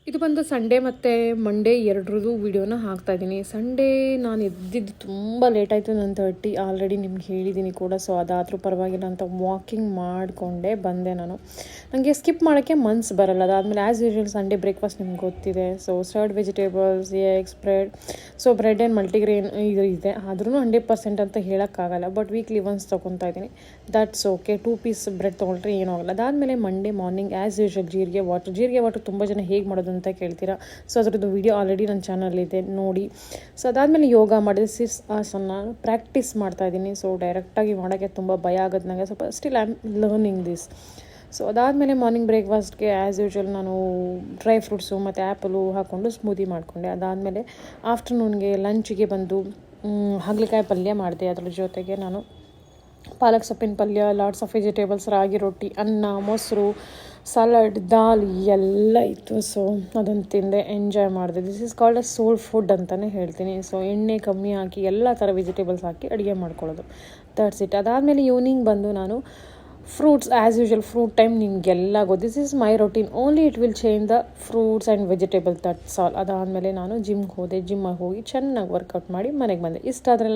ಇದು ಬಂದು ಸಂಡೇ ಮತ್ತು ಮಂಡೇ ಎರಡರದ್ದು ವೀಡಿಯೋನ ಹಾಕ್ತಾಯಿದ್ದೀನಿ. ಸಂಡೇ ನಾನು ಎದ್ದಿದ್ದು ತುಂಬ ಲೇಟ್ ಆಯಿತು. 9:30 ಆಲ್ರೆಡಿ ನಿಮ್ಗೆ ಹೇಳಿದ್ದೀನಿ ಕೂಡ. ಸೊ ಅದಾದರೂ ಪರವಾಗಿಲ್ಲ ಅಂತ ವಾಕಿಂಗ್ ಮಾಡಿಕೊಂಡೆ ಬಂದೆ ನಾನು. ನನಗೆ ಸ್ಕಿಪ್ ಮಾಡೋಕ್ಕೆ ಮನ್ಸು ಬರಲ್ಲ. ಅದಾದಮೇಲೆ ಆ್ಯಸ್ ಯೂಶ್ವಲ್ ಸಂಡೇ ಬ್ರೇಕ್ಫಾಸ್ಟ್ ನಿಮ್ಗೆ ಗೊತ್ತಿದೆ. So stirred vegetables, eggs, bread. So bread and multigrain ಇದು ಇದೆ. ಆದ್ರೂ 100% ಅಂತ ಹೇಳೋಕ್ಕಾಗಲ್ಲ. ಬಟ್ ವೀಕ್ಲಿ ಒನ್ಸ್ ತೊಗೊತಾ ಇದ್ದೀನಿ. That's okay. 2 ಪೀಸ್ ಬ್ರೆಡ್ ತೊಗೊಂಡ್ರೆ ಏನೂ ಆಗಲ್ಲ. ಅದಾದಮೇಲೆ ಮಂಡೇ ಮಾರ್ನಿಂಗ್ ಆ್ಯಸ್ ಯೂಶ್ವಲ್ ಜೀರಿಗೆ ವಾಟರ್ ತುಂಬ ಜನ ಹೇಗೆ ಮಾಡೋದು ಅಂತ ಕೇಳ್ತೀರಾ. ಸೊ ಅದರದ್ದು ವಿಡಿಯೋ ಆಲ್ರೆಡಿ ನನ್ನ ಚಾನಲಿದೆ, ನೋಡಿ. ಸೊ ಅದಾದಮೇಲೆ ಯೋಗ ಮಾಡಿದೆ. 6 hours ಪ್ರಾಕ್ಟೀಸ್ ಮಾಡ್ತಾಯಿದ್ದೀನಿ. ಸೊ ಡೈರೆಕ್ಟಾಗಿ ಮಾಡೋಕ್ಕೆ ತುಂಬ ಭಯ ಆಗೋದು ನನಗೆ. ಸ್ವಲ್ಪ still I am learning this. So ಅದಾದಮೇಲೆ ಮಾರ್ನಿಂಗ್ ಬ್ರೇಕ್ಫಾಸ್ಟ್ಗೆ ಆ್ಯಸ್ ಯೂಶ್ವಲ್ ನಾನು ಡ್ರೈ ಫ್ರೂಟ್ಸು ಮತ್ತು ಆ್ಯಪಲು ಹಾಕ್ಕೊಂಡು ಸ್ಮೂದಿ ಮಾಡಿಕೊಂಡೆ. ಅದಾದಮೇಲೆ ಆಫ್ಟರ್ನೂನ್ಗೆ ಲಂಚಿಗೆ ಬಂದು ಹಾಗಲಕಾಯಿ ಪಲ್ಯ ಮಾಡಿದೆ. ಅದ್ರ ಜೊತೆಗೆ ನಾನು ಪಾಲಕ್ ಸೊಪ್ಪಿನ ಪಲ್ಯ, ಲಾಟ್ಸ್ ಆಫ್ ವೆಜಿಟೇಬಲ್ಸ್, ರಾಗಿ ರೊಟ್ಟಿ, ಅನ್ನ, ಮೊಸರು, ಸಲಾಡ್, ದಾಲ್ ಎಲ್ಲ ಇತ್ತು. ಸೊ ಅದನ್ನು ತಿಂದೆ, ಎಂಜಾಯ್ ಮಾಡಿದೆ. This is called a soul food ಅಂತಲೇ ಹೇಳ್ತೀನಿ. ಸೊ ಎಣ್ಣೆ ಕಮ್ಮಿ ಹಾಕಿ ಎಲ್ಲ ಥರ ವೆಜಿಟೇಬಲ್ಸ್ ಹಾಕಿ ಅಡುಗೆ ಮಾಡ್ಕೊಳ್ಳೋದು. That's it. ಅದಾದಮೇಲೆ ಈವ್ನಿಂಗ್ ಬಂದು ನಾನು fruits as usual fruit time ನಿಮಗೆಲ್ಲ ಗೊತ್ತು. This is my routine. Only it will change the fruits and vegetable, that's all. ಅದಾದಮೇಲೆ ನಾನು ಜಿಮ್ಗೆ ಹೋದೆ. ಜಿಮ್ಮಿಗೆ ಹೋಗಿ ಚೆನ್ನಾಗಿ ವರ್ಕೌಟ್ ಮಾಡಿ ಮನೆಗೆ ಬಂದೆ. ಇಷ್ಟ ಆದರೆ ಲೈಕ್